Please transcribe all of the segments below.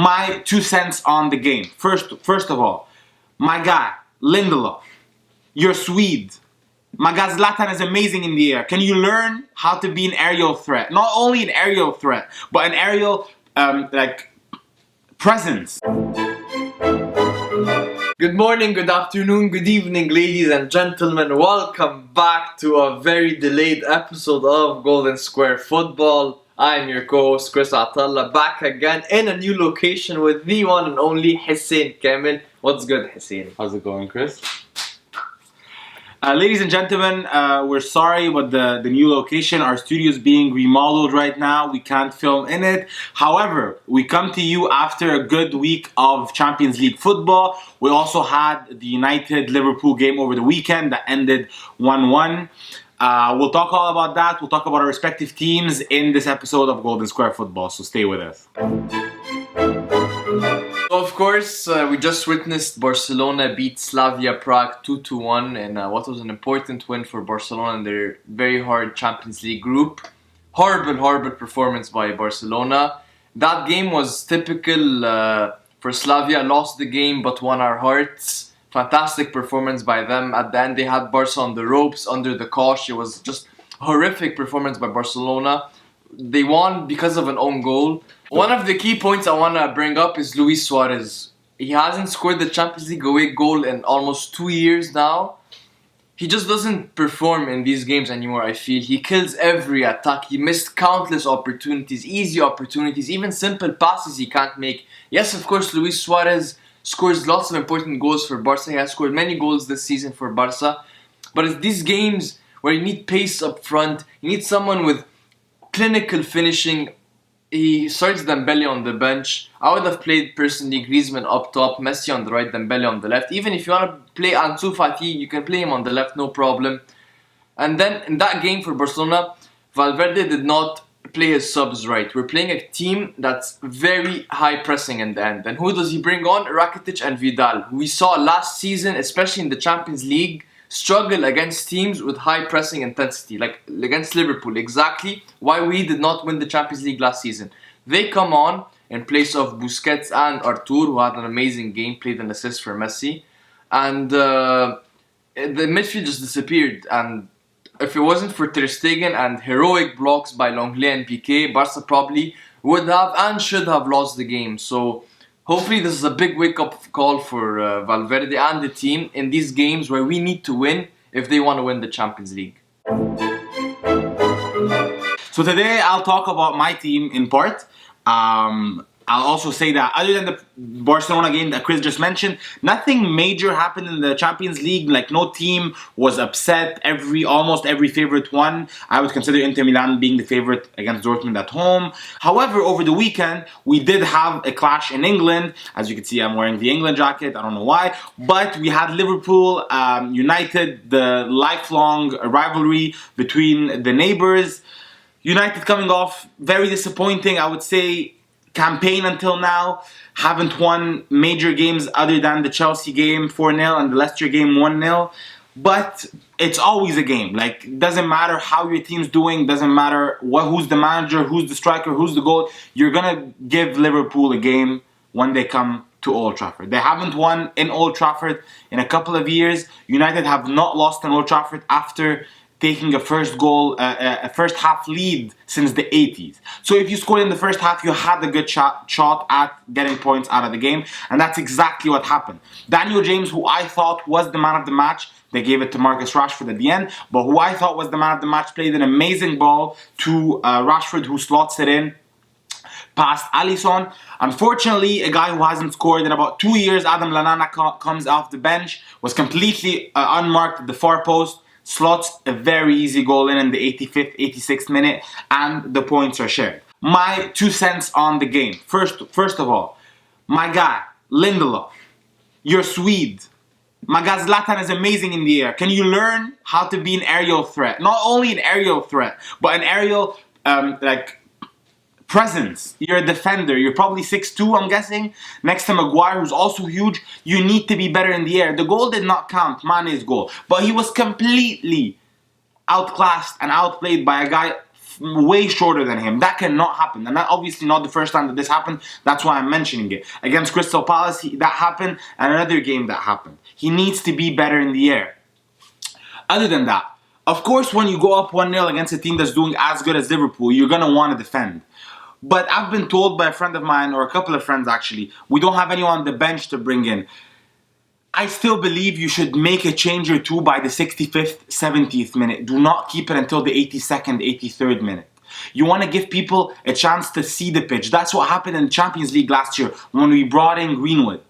my 2 cents on the game. First of all, my guy, Lindelof, you're Swede. My guy Zlatan is amazing in the air. Can you learn how to be an aerial threat? Not only an aerial threat, but an aerial presence. Good morning, good afternoon, good evening, ladies and gentlemen. Welcome back to a very delayed episode of Golden Square Football. I'm your co-host Chris Atalla, back again in a new location with the one and only Hussein Kamil. What's good, Hussein? How's it going, Chris? Ladies and gentlemen, we're sorry about the new location. Our studio is being remodeled right now. We can't film in it. However, we come to you after a good week of Champions League football. We also had the United-Liverpool game over the weekend that ended 1-1. We'll talk all about that. We'll talk about our respective teams in this episode of Golden Square Football, so stay with us. Of course, we just witnessed Barcelona beat Slavia Prague 2-1 in what was an important win for Barcelona in their very hard Champions League group. Horrible performance by Barcelona. That game was typical for Slavia. Lost the game but won our hearts. Fantastic performance by them. At the end, they had Barca on the ropes, under the cosh. It was just horrific performance by Barcelona. They won because of an own goal. One of the key points I want to bring up is Luis Suarez. He hasn't scored the Champions League away goal in almost 2 years now. He just doesn't perform in these games anymore, I feel. He kills every attack. He missed countless opportunities, easy opportunities, even simple passes he can't make. Yes, of course, Luis Suarez scores lots of important goals for Barca. He has scored many goals this season for Barca. But it's these games where you need pace up front. You need someone with clinical finishing. He starts Dembele on the bench. I would have played personally Griezmann up top, Messi on the right, Dembele on the left. Even if you want to play Ansu Fati, you can play him on the left, no problem. And then in that game for Barcelona, Valverde did not play his subs right. We're playing a team that's very high pressing in the end. And who does he bring on? Rakitic and Vidal, who we saw last season, especially in the Champions League, struggle against teams with high pressing intensity, like against Liverpool. Exactly why we did not win the Champions League last season. They come on in place of Busquets and Artur, who had an amazing game, played an assist for Messi. And the midfield just disappeared. And if it wasn't for Ter Stegen and heroic blocks by Lenglet and Piqué, Barca probably would have and should have lost the game. So hopefully this is a big wake-up call for Valverde and the team in these games where we need to win if they want to win the Champions League. So today I'll talk about my team in part. I'll also say that other than the Barcelona game that Chris just mentioned, nothing major happened in the Champions League. Like, no team was upset. Almost every favorite won. I would consider Inter Milan being the favorite against Dortmund at home. However, over the weekend, we did have a clash in England. As you can see, I'm wearing the England jacket. I don't know why. But we had Liverpool, United, the lifelong rivalry between the neighbors. United coming off very disappointing, I would say, campaign until now. Haven't won major games other than the Chelsea game 4-0 and the Leicester game 1-0. But it's always a game. Like, it doesn't matter how your team's doing, doesn't matter who's the manager, who's the striker, who's the goal. You're gonna give Liverpool a game when they come to Old Trafford. They haven't won in Old Trafford in a couple of years. United have not lost in Old Trafford after taking a first half lead since the 80s. So if you scored in the first half, you had a good shot at getting points out of the game, and that's exactly what happened. Daniel James, who I thought was the man of the match, they gave it to Marcus Rashford at the end, but who I thought was the man of the match, played an amazing ball to Rashford, who slots it in past Alisson. Unfortunately, a guy who hasn't scored in about 2 years, Adam Lallana, comes off the bench, was completely unmarked at the far post, slots a very easy goal in the 85th, 86th minute, and the points are shared. My 2 cents on the game. First of all, my guy, Lindelof, you're Swede. My guy Zlatan is amazing in the air. Can you learn how to be an aerial threat? Not only an aerial threat, but an aerial, presence. You're a defender. You're probably 6'2", I'm guessing. Next to Maguire, who's also huge. You need to be better in the air. The goal did not count, Mane's goal. But he was completely outclassed and outplayed by a guy way shorter than him. That cannot happen. And that obviously not the first time that this happened. That's why I'm mentioning it. Against Crystal Palace, that happened, and another game that happened. He needs to be better in the air. Other than that, of course, when you go up 1-0 against a team that's doing as good as Liverpool, you're going to want to defend. But I've been told by a friend of mine, or a couple of friends actually, we don't have anyone on the bench to bring in. I still believe you should make a change or two by the 65th, 70th minute. Do not keep it until the 82nd, 83rd minute. You want to give people a chance to see the pitch. That's what happened in the Champions League last year when we brought in Greenwood.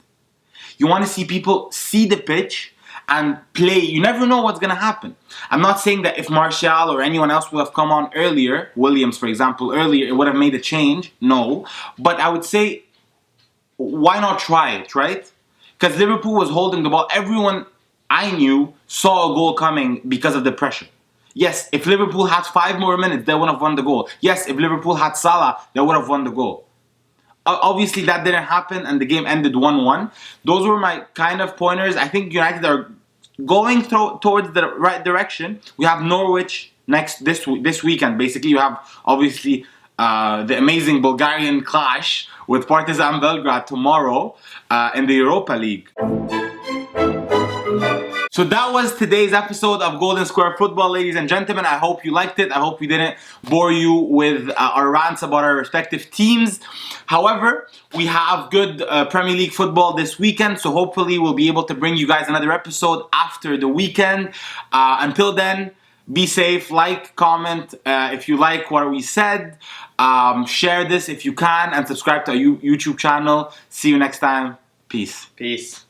You want to see people see the pitch and play. You never know what's going to happen. I'm not saying that if Martial or anyone else would have come on earlier, Williams for example, earlier, it would have made a change. No. But I would say, why not try it, right? Because Liverpool was holding the ball. Everyone I knew saw a goal coming because of the pressure. Yes, if Liverpool had 5 more minutes, they would have won the goal. Yes, if Liverpool had Salah, they would have won the goal. Obviously, that didn't happen and the game ended 1-1. Those were my kind of pointers. I think United are going towards the right direction. We have Norwich this weekend. Basically, you have obviously the amazing Bulgarian clash with Partizan Belgrade tomorrow in the Europa League. So that was today's episode of Golden Square Football, ladies and gentlemen. I hope you liked it. I hope we didn't bore you with our rants about our respective teams. However, we have good Premier League football this weekend, so hopefully we'll be able to bring you guys another episode after the weekend. Until then, be safe, like, comment if you like what we said, share this if you can, and subscribe to our YouTube channel. See you next time. Peace. Peace.